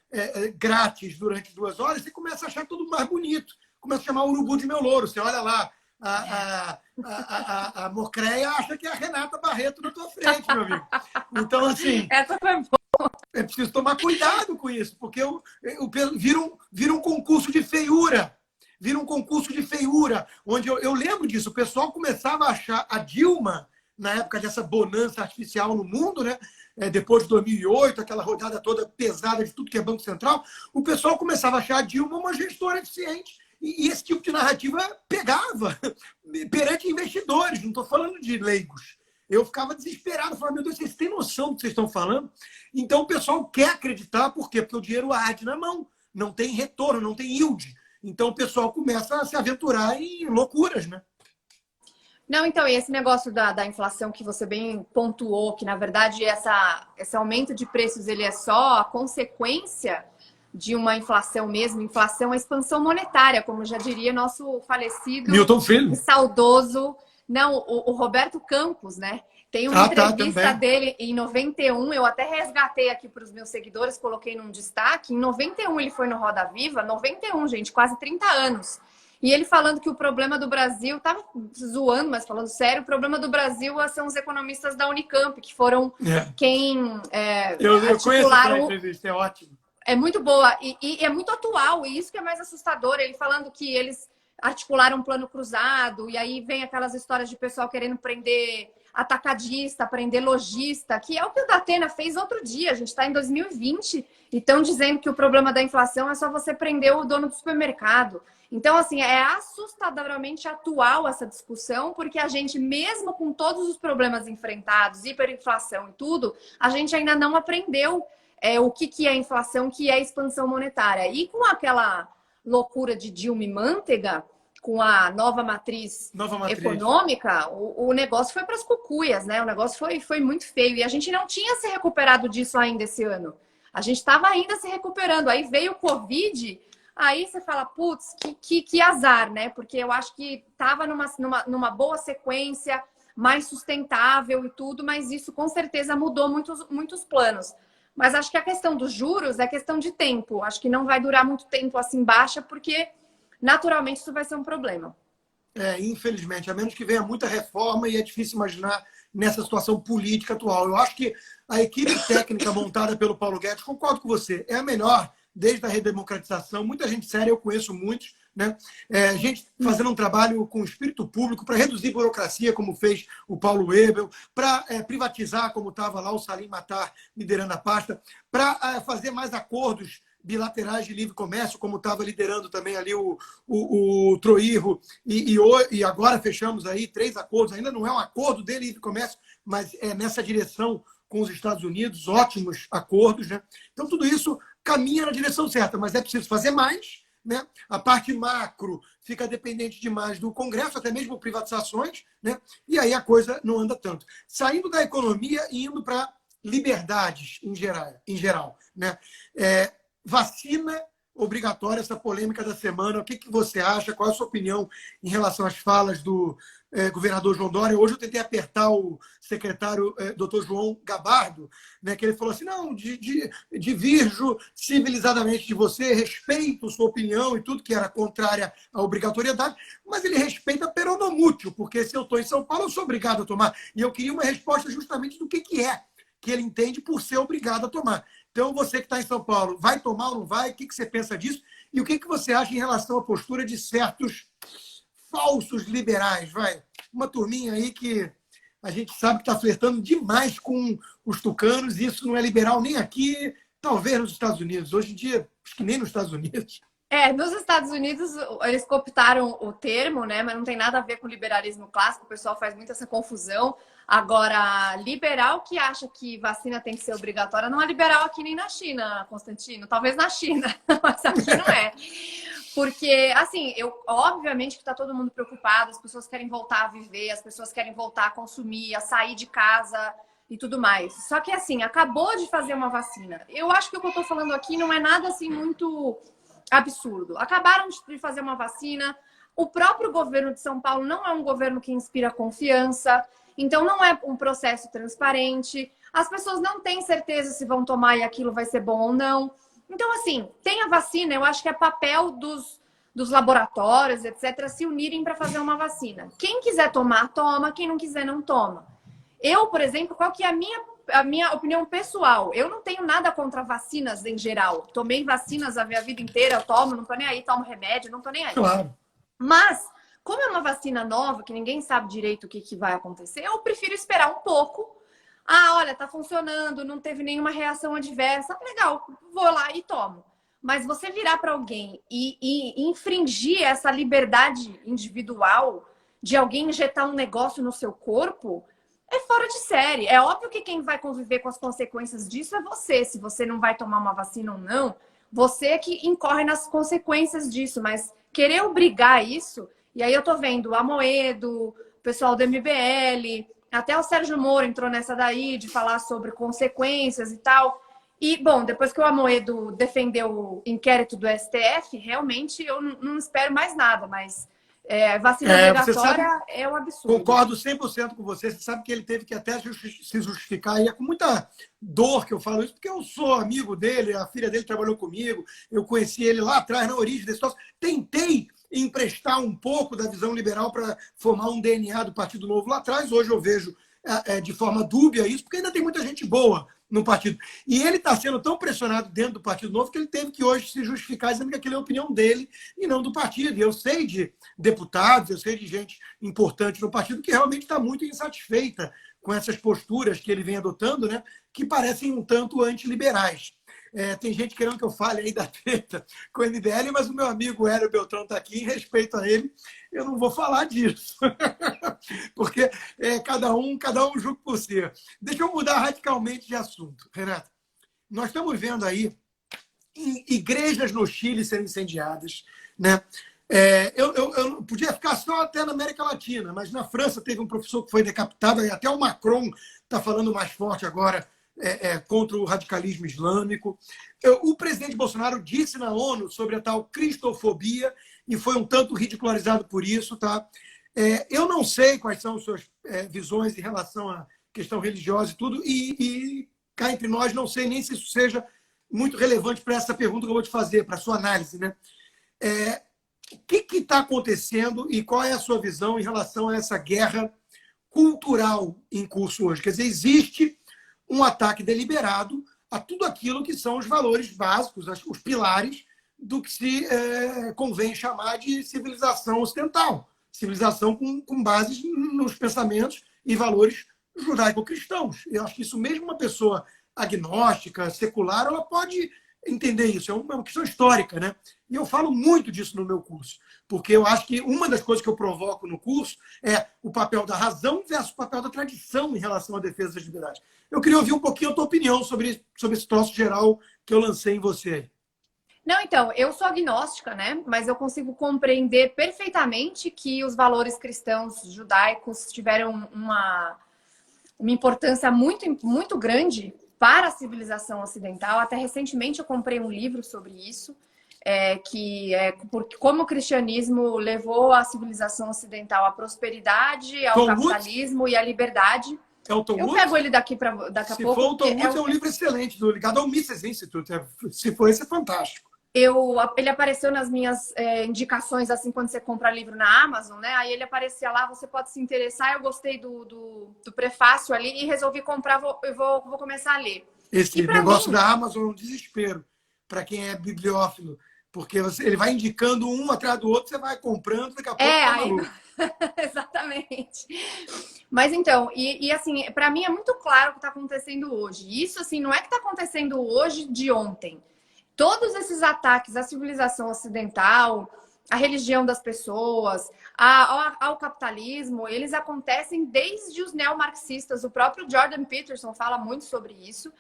grátis durante 2 horas, você começa a achar tudo mais bonito. Começa a chamar o urubu de meu louro. Você olha lá, a Mocreia acha que é a Renata Barreto na tua frente, meu amigo. Então, assim, Essa foi boa. é preciso tomar cuidado com isso, porque vira um concurso de feiura. Vira um concurso de feiura, onde eu lembro disso. O pessoal começava a achar a Dilma, na época dessa bonança artificial no mundo, né? Depois de 2008, aquela rodada toda pesada de tudo que é Banco Central, o pessoal começava a achar a Dilma uma gestora eficiente. E esse tipo de narrativa pegava perante investidores, não estou falando de leigos. Eu ficava desesperado, falava, meu Deus, vocês têm noção do que vocês estão falando? Então o pessoal quer acreditar, por quê? Porque o dinheiro arde na mão, não tem retorno, não tem yield. Então o pessoal começa a se aventurar em loucuras, né? Não, então, e esse negócio da inflação que você bem pontuou, que na verdade esse aumento de preços ele é só a consequência de uma inflação mesmo. Inflação é expansão monetária, como já diria nosso falecido Milton Filho. e saudoso, não, o Roberto Campos, né? Tem uma entrevista dele em 91, eu até resgatei aqui para os meus seguidores, coloquei num destaque. Em 91 ele foi no Roda Viva, 91, gente, quase 30 anos. E ele falando que o problema do Brasil, tava zoando, mas falando sério, o problema do Brasil são os economistas da Unicamp, que foram quem eu conheço essa entrevista, é ótimo. É muito boa e é muito atual, e isso que é mais assustador. Ele falando que eles articularam um plano cruzado, e aí vem aquelas histórias de pessoal querendo prender atacadista, prender lojista, que é o que o Datena fez outro dia. A gente está em 2020 e estão dizendo que o problema da inflação é só você prender o dono do supermercado. Então, assim, é assustadoramente atual essa discussão, porque a gente, mesmo com todos os problemas enfrentados, hiperinflação e tudo, a gente ainda não aprendeu o que é inflação, o que é expansão monetária. E com aquela loucura de Dilma e Manteiga, com a nova matriz econômica, o negócio foi para as cucuias, né? O negócio foi muito feio. E a gente não tinha se recuperado disso ainda esse ano. A gente estava ainda se recuperando. Aí veio o Covid, aí você fala, putz, que azar, né? Porque eu acho que estava numa boa sequência, mais sustentável e tudo, mas isso com certeza mudou muitos planos. Mas acho que a questão dos juros é questão de tempo. Acho que não vai durar muito tempo assim baixa, porque naturalmente isso vai ser um problema. Infelizmente, a menos que venha muita reforma, e é difícil imaginar nessa situação política atual. Eu acho que a equipe técnica montada pelo Paulo Guedes, concordo com você, é a melhor desde a redemocratização. Muita gente séria, eu conheço muitos, né? Gente fazendo um trabalho com o espírito público para reduzir burocracia, como fez o Paulo Webel, para privatizar, como estava lá o Salim Matar liderando a pasta, para fazer mais acordos bilaterais de livre comércio, como estava liderando também ali o Troirro, e agora fechamos aí 3 acordos. Ainda não é um acordo de livre comércio, mas é nessa direção com os Estados Unidos, ótimos acordos, né? Então tudo isso caminha na direção certa, mas é preciso fazer mais, né? A parte macro fica dependente demais do Congresso, até mesmo privatizações, né? E aí a coisa não anda tanto. Saindo da economia e indo para liberdades em geral, né? Vacina obrigatória, essa polêmica da semana, o que você acha? Qual é a sua opinião em relação às falas do governador João Dória? Hoje eu tentei apertar o secretário Dr. João Gabardo, né, que ele falou assim, não, divirjo civilizadamente de você, respeito sua opinião e tudo que era contrária à obrigatoriedade, mas ele respeita a peronomútil, porque se eu estou em São Paulo, eu sou obrigado a tomar. E eu queria uma resposta justamente do que é que ele entende por ser obrigado a tomar. Então, você que está em São Paulo, vai tomar ou não vai? O que você pensa disso? E o que você acha em relação à postura de certos falsos liberais? Uma turminha aí que a gente sabe que está flertando demais com os tucanos, e isso não é liberal nem aqui, talvez nos Estados Unidos. Hoje em dia, acho que nem nos Estados Unidos. Nos Estados Unidos, eles cooptaram o termo, né? Mas não tem nada a ver com o liberalismo clássico, o pessoal faz muito essa confusão. Agora, liberal que acha que vacina tem que ser obrigatória não é liberal aqui nem na China, Constantino. Talvez na China, mas aqui não é. Porque, assim, obviamente que está todo mundo preocupado, as pessoas querem voltar a viver, as pessoas querem voltar a consumir, a sair de casa e tudo mais. Só que, assim, acabou de fazer uma vacina. Eu acho que o que eu estou falando aqui não é nada, assim, muito absurdo. Acabaram de fazer uma vacina, O próprio governo de São Paulo não é um governo que inspira confiança, então não é um processo transparente. As pessoas não têm certeza se vão tomar e aquilo vai ser bom ou não. Então, assim, tem a vacina, eu acho que é papel dos laboratórios, etc., se unirem para fazer uma vacina. Quem quiser tomar, toma. Quem não quiser, não toma. Eu, por exemplo, qual que é a minha opinião pessoal? Eu não tenho nada contra vacinas em geral. Tomei vacinas a minha vida inteira, eu tomo, não tô nem aí, tomo remédio, não tô nem aí. Claro. Mas, como é uma vacina nova, que ninguém sabe direito o que vai acontecer, eu prefiro esperar um pouco. Ah, olha, tá funcionando, não teve nenhuma reação adversa. Legal, vou lá e tomo. Mas você virar para alguém e infringir essa liberdade individual de alguém injetar um negócio no seu corpo é fora de série. É óbvio que quem vai conviver com as consequências disso é você. Se você não vai tomar uma vacina ou não, você é que incorre nas consequências disso. Mas querer obrigar isso, e aí eu tô vendo o Amoedo, o pessoal do MBL, até o Sérgio Moro entrou nessa daí de falar sobre consequências e tal. E, bom, depois que o Amoedo defendeu o inquérito do STF, realmente eu não espero mais nada, mas vacina obrigatória é um absurdo. Concordo 100% com você. Você sabe que ele teve que até se justificar. E é com muita dor que eu falo isso, porque eu sou amigo dele, a filha dele trabalhou comigo, eu conheci ele lá atrás, na origem desse troço. Tentei emprestar um pouco da visão liberal para formar um DNA do Partido Novo lá atrás. Hoje eu vejo de forma dúbia isso, porque ainda tem muita gente boa no partido. E ele está sendo tão pressionado dentro do Partido Novo que ele teve que hoje se justificar dizendo que aquilo é a opinião dele e não do partido. E eu sei de deputados, eu sei de gente importante no partido que realmente está muito insatisfeita com essas posturas que ele vem adotando, né, que parecem um tanto antiliberais. Tem gente querendo que eu fale aí da treta com o MBL, mas o meu amigo Hélio Beltrão está aqui, em respeito a ele, eu não vou falar disso. Porque cada um julga por si. Deixa eu mudar radicalmente de assunto, Renato. Nós estamos vendo aí igrejas no Chile sendo incendiadas, né? Eu podia ficar só até na América Latina, mas na França teve um professor que foi decapitado, e até o Macron está falando mais forte agora contra o radicalismo islâmico. O presidente Bolsonaro disse na ONU sobre a tal cristofobia e foi um tanto ridicularizado por isso. Tá? Eu não sei quais são as suas visões em relação à questão religiosa e tudo, e cá entre nós não sei nem se isso seja muito relevante para essa pergunta que eu vou te fazer, para a sua análise. Né? O que está acontecendo e qual é a sua visão em relação a essa guerra cultural em curso hoje? Quer dizer, existe um ataque deliberado a tudo aquilo que são os valores básicos, os pilares do que se convém chamar de civilização ocidental. Civilização com bases nos pensamentos e valores judaico-cristãos. Eu acho que isso mesmo uma pessoa agnóstica, secular, ela pode entender isso. É uma questão histórica, né? E eu falo muito disso no meu curso, porque eu acho que uma das coisas que eu provoco no curso é o papel da razão versus o papel da tradição em relação à defesa das liberdades. Eu queria ouvir um pouquinho a tua opinião sobre esse troço geral que eu lancei em você. Não, então, eu sou agnóstica, né? Mas eu consigo compreender perfeitamente que os valores cristãos judaicos tiveram uma importância muito, muito grande para a civilização ocidental. Até recentemente eu comprei um livro sobre isso, porque como o cristianismo levou a civilização ocidental à prosperidade, ao capitalismo e à liberdade. É o Tom Eu Woods? pego ele daqui a pouco. Se for o Tom Woods, é um livro excelente, ligado ao Mises Institute. Se for esse, é fantástico. Ele apareceu nas minhas indicações, assim, quando você compra livro na Amazon, né? Aí ele aparecia lá, você pode se interessar. Eu gostei do prefácio ali e resolvi comprar, eu vou começar a ler. Esse negócio da Amazon é um desespero para quem é bibliófilo, porque ele vai indicando um atrás do outro, você vai comprando, daqui a pouco tá maluco. Exatamente. Mas então, assim, para mim é muito claro o que está acontecendo hoje. Isso, assim, não é que está acontecendo hoje de ontem. Todos esses ataques à civilização ocidental, à religião das pessoas, ao capitalismo, eles acontecem desde os neomarxistas. O próprio Jordan Peterson fala muito sobre isso.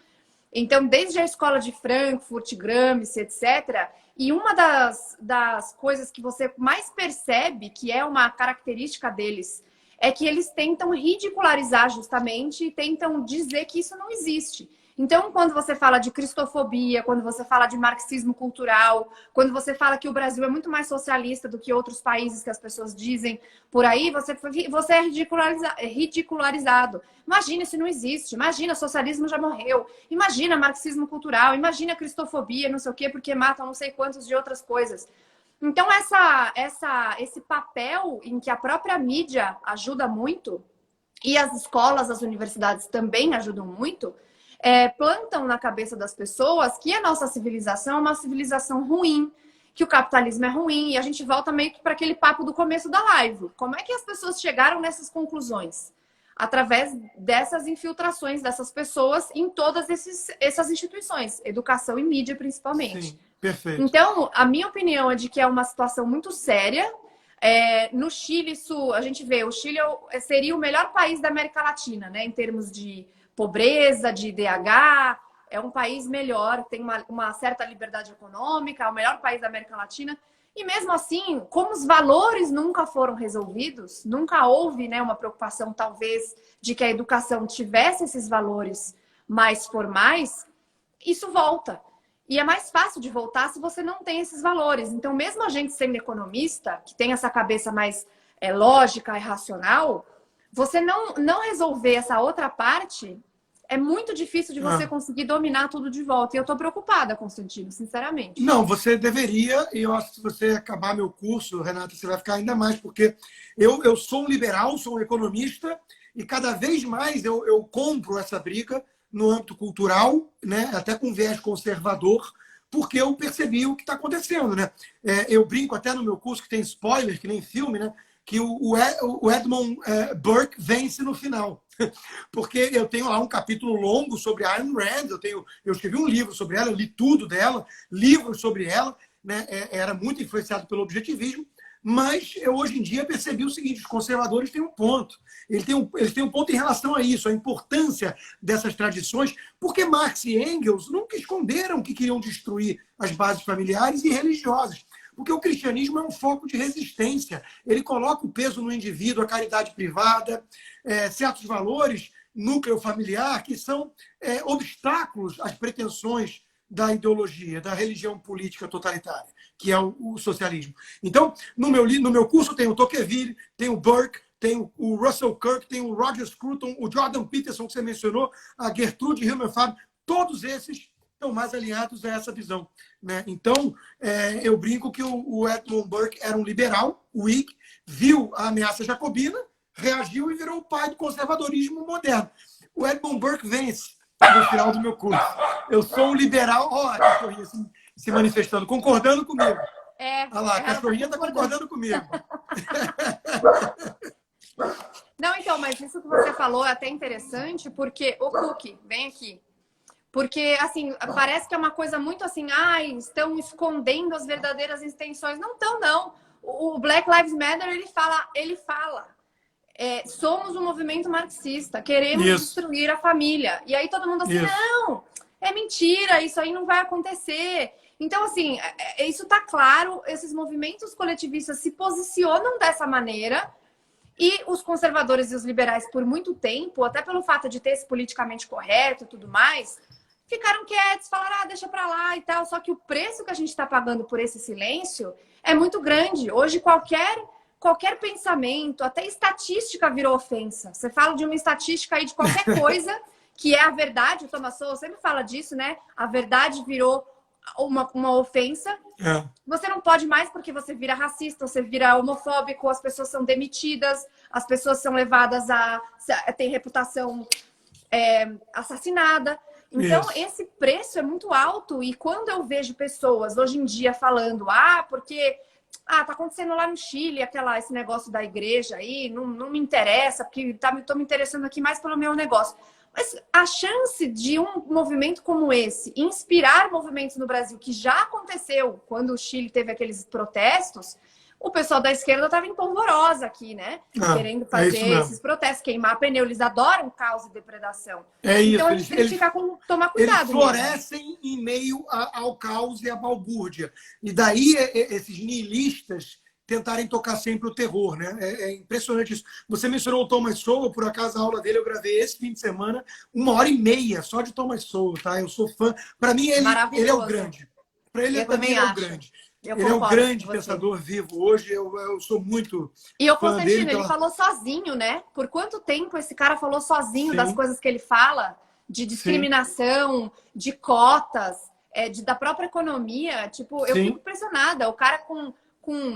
Então, desde a escola de Frankfurt, Gramsci, etc. E uma das coisas que você mais percebe, que é uma característica deles, é que eles tentam ridicularizar justamente e tentam dizer que isso não existe. Então, quando você fala de cristofobia, quando você fala de marxismo cultural, quando você fala que o Brasil é muito mais socialista do que outros países que as pessoas dizem por aí, você é ridicularizado. Imagina, isso não existe. Imagina, socialismo já morreu. Imagina, marxismo cultural. Imagina, cristofobia, não sei o quê, porque matam não sei quantos de outras coisas. Então, esse papel em que a própria mídia ajuda muito, e as escolas, as universidades também ajudam muito, plantam na cabeça das pessoas que a nossa civilização é uma civilização ruim, que o capitalismo é ruim, e a gente volta meio que para aquele papo do começo da live. Como é que as pessoas chegaram nessas conclusões? Através dessas infiltrações dessas pessoas em todas essas instituições, educação e mídia principalmente. Sim, perfeito. Então, a minha opinião é de que é uma situação muito séria. No Chile, a gente vê, o Chile seria o melhor país da América Latina, né, em termos de pobreza, de IDH, é um país melhor, tem uma certa liberdade econômica, é o melhor país da América Latina. E mesmo assim, como os valores nunca foram resolvidos, nunca houve, né, uma preocupação, talvez, de que a educação tivesse esses valores mais formais, isso volta. E é mais fácil de voltar se você não tem esses valores. Então, mesmo a gente sendo economista, que tem essa cabeça mais lógica e racional, você não resolver essa outra parte, é muito difícil de você conseguir dominar tudo de volta. E eu estou preocupada, Constantino, sinceramente. Não, você deveria, e eu acho que se você acabar meu curso, Renata, você vai ficar ainda mais, porque eu sou um liberal, sou um economista, e cada vez mais eu compro essa briga no âmbito cultural, né, até com viés conservador, porque eu percebi o que está acontecendo. Né? Eu brinco até no meu curso, que tem spoiler, que nem filme, né, que o Edmund Burke vence no final. Porque eu tenho lá um capítulo longo sobre a Ayn Rand, eu escrevi um livro sobre ela, eu li tudo dela, livros sobre ela, né? Era muito influenciado pelo objetivismo, mas eu hoje em dia percebi o seguinte: os conservadores têm um ponto. Eles têm um ponto em relação a isso, a importância dessas tradições, porque Marx e Engels nunca esconderam que queriam destruir as bases familiares e religiosas. Porque o cristianismo é um foco de resistência. Ele coloca o peso no indivíduo, a caridade privada, certos valores, núcleo familiar, que são obstáculos às pretensões da ideologia, da religião política totalitária, que é o socialismo. Então, no meu curso tem o Tocqueville, tem o Burke, tem o Russell Kirk, tem o Roger Scruton, o Jordan Peterson, que você mencionou, a Gertrude Himmelfarb, todos esses estão mais alinhados a essa visão. Né? Então, eu brinco que o Edmund Burke era um liberal, Whig, viu a ameaça jacobina, reagiu e virou o pai do conservadorismo moderno. O Edmund Burke vence no final do meu curso. Eu sou um liberal, a cachorrinha se manifestando, concordando comigo. Olha lá, a cachorrinha está concordando comigo. Não, então, mas isso que você falou é até interessante, porque o Cookie, vem aqui. Porque, assim, parece que é uma coisa muito assim, estão escondendo as verdadeiras intenções. Não estão, não. O Black Lives Matter, ele fala. Somos um movimento marxista, queremos destruir a família. E aí todo mundo assim, não, é mentira, isso aí não vai acontecer. Então, assim, isso tá claro, esses movimentos coletivistas se posicionam dessa maneira. E os conservadores e os liberais, por muito tempo, até pelo fato de ter esse politicamente correto e tudo mais, ficaram quietos, falaram, deixa pra lá e tal. Só que o preço que a gente está pagando por esse silêncio é muito grande. Hoje, qualquer pensamento, até estatística virou ofensa. Você fala de uma estatística aí de qualquer coisa que é a verdade. O Thomas Sowell sempre fala disso, né? A verdade virou uma ofensa. Você não pode mais porque você vira racista, você vira homofóbico, as pessoas são demitidas, as pessoas são levadas a ter reputação assassinada. Então, esse preço é muito alto. E quando eu vejo pessoas hoje em dia falando, porque tá acontecendo lá no Chile esse negócio da igreja aí, não me interessa, porque tô me interessando aqui mais pelo meu negócio. Mas a chance de um movimento como esse inspirar movimentos no Brasil, que já aconteceu quando o Chile teve aqueles protestos, o pessoal da esquerda estava em polvorosa aqui, né? Querendo fazer esses protestos, queimar pneu. Eles adoram caos e depredação. Então a gente tem que tomar cuidado. Eles florescem em meio ao caos e à balbúrdia. E daí esses nihilistas tentarem tocar sempre o terror, né? É impressionante isso. Você mencionou o Thomas Sowell, por acaso a aula dele eu gravei esse fim de semana, 1h30 só de Thomas Sowell, tá? Eu sou fã. Para mim, ele é o grande. Para ele, eu também ele é o acho. grande. Eu ele é o concordo grande com você. pensador vivo hoje. Eu sou muito E o fã Constantino, dele. ele falou sozinho, né? Por quanto tempo esse cara falou sozinho Sim. das coisas que ele fala, de discriminação, de cotas, da própria economia? Tipo, eu fico impressionada. O cara com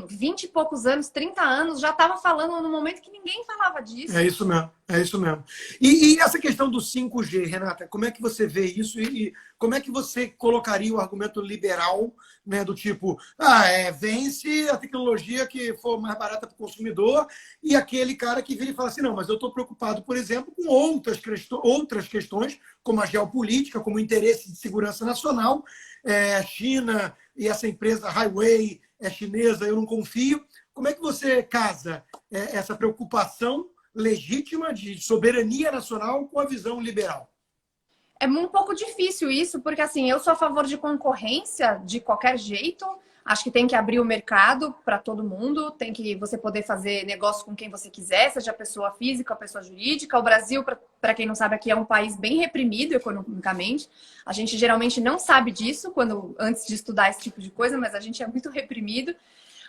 20 e poucos anos, 30 anos, já estava falando no momento que ninguém falava disso. É isso mesmo, é isso mesmo. E essa questão do 5G, Renata, como é que você vê isso e como é que você colocaria o argumento liberal, né, do tipo, vence a tecnologia que for mais barata para o consumidor e aquele cara que vira e fala assim, não, mas eu estou preocupado, por exemplo, com outras questões, como a geopolítica, como o interesse de segurança nacional, a China e essa empresa Huawei é chinesa, eu não confio. Como é que você casa essa preocupação legítima de soberania nacional com a visão liberal? É um pouco difícil isso, porque assim, eu sou a favor de concorrência de qualquer jeito. Acho que tem que abrir o mercado para todo mundo, tem que você poder fazer negócio com quem você quiser, seja pessoa física ou pessoa jurídica. O Brasil, para quem não sabe, aqui é um país bem reprimido economicamente. A gente geralmente não sabe disso antes de estudar esse tipo de coisa, mas a gente é muito reprimido.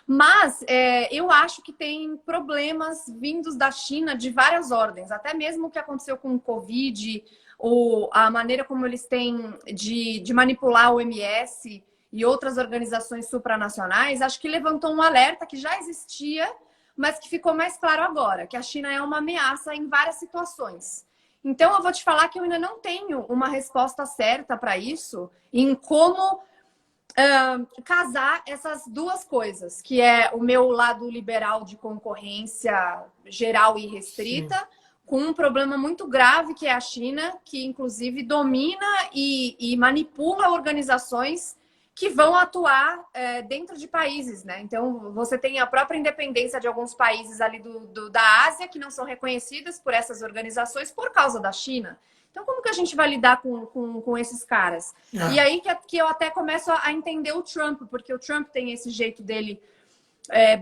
Mas eu acho que tem problemas vindos da China de várias ordens, até mesmo o que aconteceu com o Covid, ou a maneira como eles têm de manipular o OMS e outras organizações supranacionais, acho que levantou um alerta que já existia, mas que ficou mais claro agora, que a China é uma ameaça em várias situações. Então, eu vou te falar que eu ainda não tenho uma resposta certa para isso, em como casar essas duas coisas, que é o meu lado liberal de concorrência geral e restrita, sim, com um problema muito grave que é a China, que inclusive domina e manipula organizações que vão atuar dentro de países, né? Então, você tem a própria independência de alguns países ali da Ásia que não são reconhecidas por essas organizações por causa da China. Então, como que a gente vai lidar com esses caras? E aí que eu até começo a entender o Trump, porque o Trump tem esse jeito dele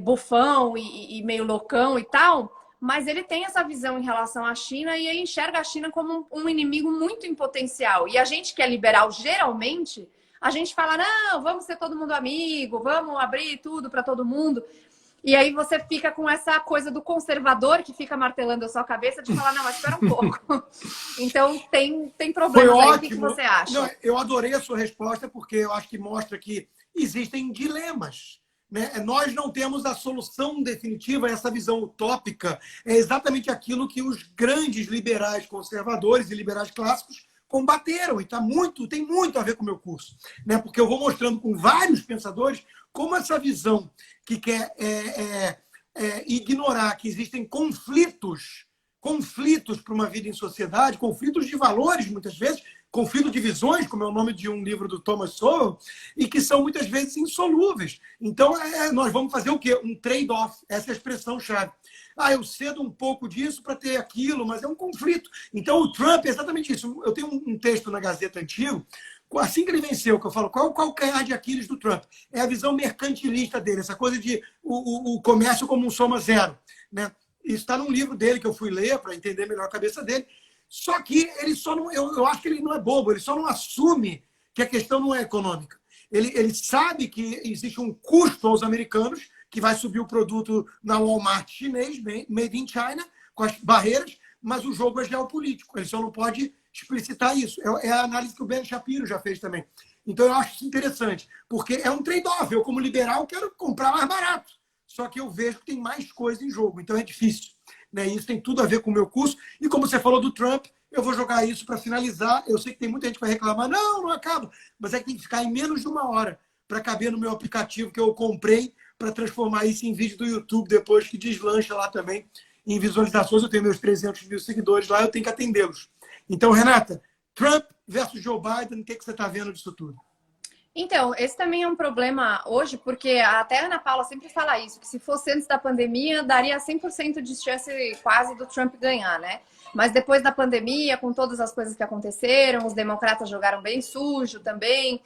bufão e meio loucão e tal, mas ele tem essa visão em relação à China e ele enxerga a China como um inimigo muito em potencial. E a gente que é liberal, geralmente, a gente fala, não, vamos ser todo mundo amigo, vamos abrir tudo para todo mundo. E aí você fica com essa coisa do conservador que fica martelando a sua cabeça de falar, não, mas espera um pouco. Então, tem problemas aí. O que você acha? Não, eu adorei a sua resposta, porque eu acho que mostra que existem dilemas. Né? Nós não temos a solução definitiva, essa visão utópica é exatamente aquilo que os grandes liberais conservadores e liberais clássicos combateram, e tem muito a ver com o meu curso. Né? Porque eu vou mostrando com vários pensadores como essa visão que quer ignorar que existem conflitos para uma vida em sociedade, conflitos de valores, muitas vezes, conflitos de visões, como é o nome de um livro do Thomas Sowell, e que são muitas vezes insolúveis. Então, nós vamos fazer o quê? Um trade-off, essa é a expressão-chave. Eu cedo um pouco disso para ter aquilo, mas é um conflito. Então, o Trump é exatamente isso. Eu tenho um texto na Gazeta antigo, assim que ele venceu, que eu falo, qual é o calcanhar de Aquiles do Trump? É a visão mercantilista dele, essa coisa de o comércio como um soma zero. Né? Isso está num livro dele que eu fui ler para entender melhor a cabeça dele. Só que ele só não, eu acho que ele não é bobo, ele só não assume que a questão não é econômica. Ele sabe que existe um custo aos americanos, que vai subir o produto na Walmart chinês, made in China, com as barreiras, mas o jogo é geopolítico. Ele só não pode explicitar isso. É a análise que o Ben Shapiro já fez também. Então, eu acho isso interessante, porque é um trade-off. Eu, como liberal, quero comprar mais barato. Só que eu vejo que tem mais coisa em jogo. Então, é difícil. Né? Isso tem tudo a ver com o meu curso. E como você falou do Trump, eu vou jogar isso para finalizar. Eu sei que tem muita gente que vai reclamar. Não acaba. Mas é que tem que ficar em menos de 1 hora para caber no meu aplicativo que eu comprei para transformar isso em vídeo do YouTube depois, que deslancha lá também em visualizações. Eu tenho meus 300 mil seguidores lá, eu tenho que atendê-los. Então, Renata, Trump versus Joe Biden, o que você está vendo disso tudo? Então, esse também é um problema hoje, porque até a Ana Paula sempre fala isso, que se fosse antes da pandemia, daria 100% de chance quase do Trump ganhar, né? Mas depois da pandemia, com todas as coisas que aconteceram, os democratas jogaram bem sujo também.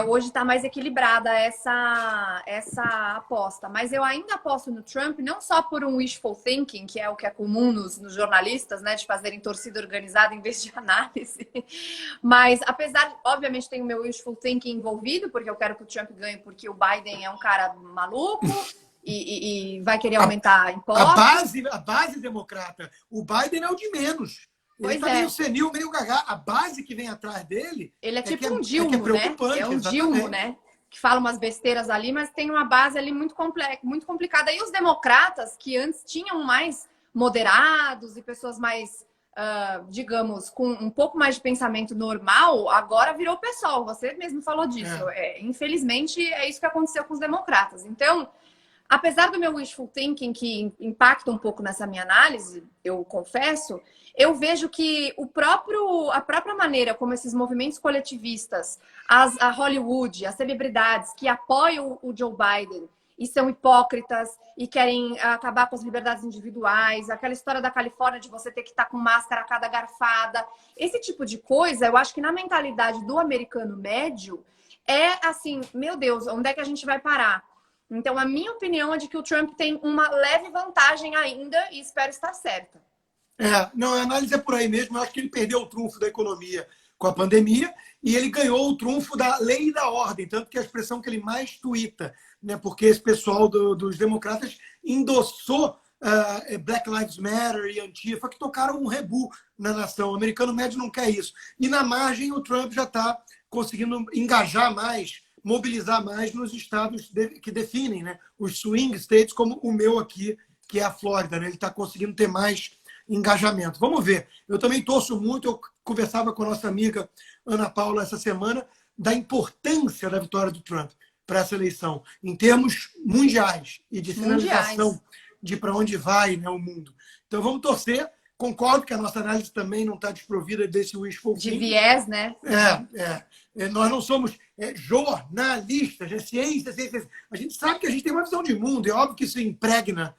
Hoje está mais equilibrada essa aposta. Mas eu ainda aposto no Trump, não só por um wishful thinking, que é o que é comum nos jornalistas, né? De fazerem torcida organizada em vez de análise. Mas, apesar, obviamente, tem o meu wishful thinking envolvido, porque eu quero que o Trump ganhe, porque o Biden é um cara maluco e vai querer aumentar impostos. A base democrata, o Biden é o de menos. Ele Pois tá é. meio senil, meio gaga. A base que vem atrás dele Ele é tipo que um Dilma, que é preocupante. né? É um Exatamente. Dilma, né? Que fala umas besteiras ali, mas tem uma base ali muito complexa, muito complicada. E os democratas, que antes tinham mais moderados e pessoas mais, digamos, com um pouco mais de pensamento normal, agora virou pessoal. Você mesmo falou disso. Infelizmente, é isso que aconteceu com os democratas. Então, apesar do meu wishful thinking, que impacta um pouco nessa minha análise, eu confesso, eu vejo que a própria maneira como esses movimentos coletivistas, a Hollywood, as celebridades que apoiam o Joe Biden e são hipócritas e querem acabar com as liberdades individuais, aquela história da Califórnia de você ter que estar com máscara a cada garfada, esse tipo de coisa, eu acho que na mentalidade do americano médio é assim, meu Deus, onde é que a gente vai parar? Então, a minha opinião é de que o Trump tem uma leve vantagem ainda e espero estar certa. Não, a análise é por aí mesmo. Eu acho que ele perdeu o trunfo da economia com a pandemia e ele ganhou o trunfo da lei e da ordem, tanto que é a expressão que ele mais tuita, né? Porque esse pessoal dos democratas endossou Black Lives Matter e Antifa, que tocaram um rebu na nação. O americano médio não quer isso. E na margem, o Trump já está conseguindo engajar mais, mobilizar mais nos estados que definem, né? Os swing states, como o meu aqui, que é a Flórida. Né? Ele está conseguindo ter mais engajamento. Vamos ver. Eu também torço muito. Eu conversava com a nossa amiga Ana Paula essa semana da importância da vitória do Trump para essa eleição, em termos mundiais e de sinalização de para onde vai, né, o mundo. Então vamos torcer. Concordo que a nossa análise também não está desprovida desse wishful thinking. De viés, né? Nós não somos jornalistas, ciência. A gente sabe que a gente tem uma visão de mundo. É óbvio que isso impregna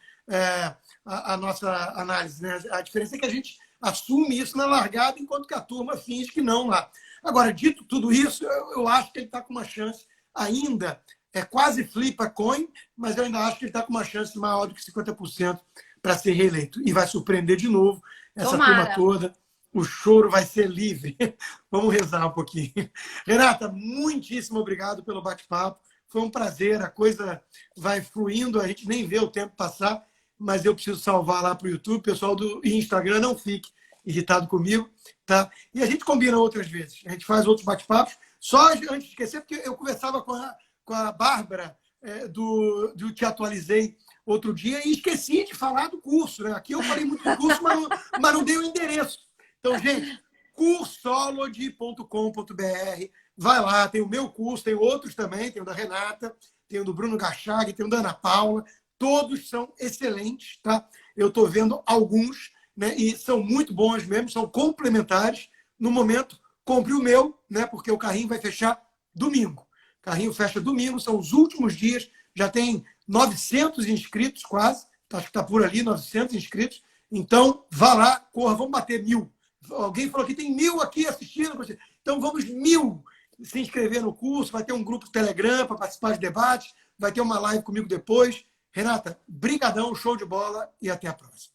a nossa análise. Né? A diferença é que a gente assume isso na largada, enquanto que a turma finge que não lá. Agora, dito tudo isso, eu acho que ele está com uma chance ainda, quase flip a coin, mas eu ainda acho que ele está com uma chance maior do que 50% para ser reeleito. E vai surpreender de novo essa turma toda. O choro vai ser livre. Vamos rezar um pouquinho. Renata, muitíssimo obrigado pelo bate-papo. Foi um prazer. A coisa vai fluindo, a gente nem vê o tempo passar, mas eu preciso salvar lá para o YouTube. Pessoal do Instagram, não fique irritado comigo. Tá? E a gente combina outras vezes. A gente faz outros bate-papos. Só antes de esquecer, porque eu conversava com a Bárbara do Te Atualizei outro dia e esqueci de falar do curso. Né? Aqui eu falei muito do curso, mas não dei o endereço. Então, gente, cursolode.com.br. Vai lá, tem o meu curso, tem outros também, tem o da Renata, tem o do Bruno Gachag, tem o da Ana Paula. Todos são excelentes, tá? Eu estou vendo alguns, né? E são muito bons mesmo, são complementares. No momento, compre o meu, né? Porque o carrinho vai fechar domingo. O carrinho fecha domingo, são os últimos dias. Já tem 900 inscritos quase. Acho que está por ali, 900 inscritos. Então, vá lá, corra, vamos bater 1000. Alguém falou que tem 1000 aqui assistindo. Então, vamos 1000 se inscrever no curso. Vai ter um grupo do Telegram para participar de debates. Vai ter uma live comigo depois. Renata, brigadão, show de bola e até a próxima.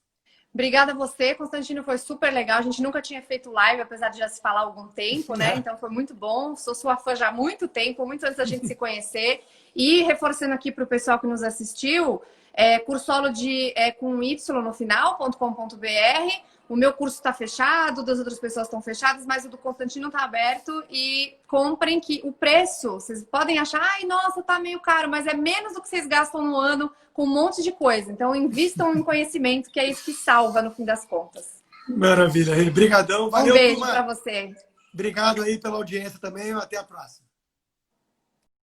Obrigada a você, Constantino, foi super legal. A gente nunca tinha feito live, apesar de já se falar há algum tempo, né? Então foi muito bom. Sou sua fã já há muito tempo, muito antes da gente se conhecer. E reforçando aqui para o pessoal que nos assistiu, Cursolode com Y no final.com.br. O meu curso está fechado, das outras pessoas estão fechadas, mas o do Constantino está aberto. E comprem que o preço, vocês podem achar, ai, nossa, tá meio caro, mas é menos do que vocês gastam no ano com um monte de coisa. Então, invistam em conhecimento, que é isso que salva no fim das contas. Maravilha. Obrigadão. Valeu, um beijo para você. Obrigado aí pela audiência também. Até a próxima.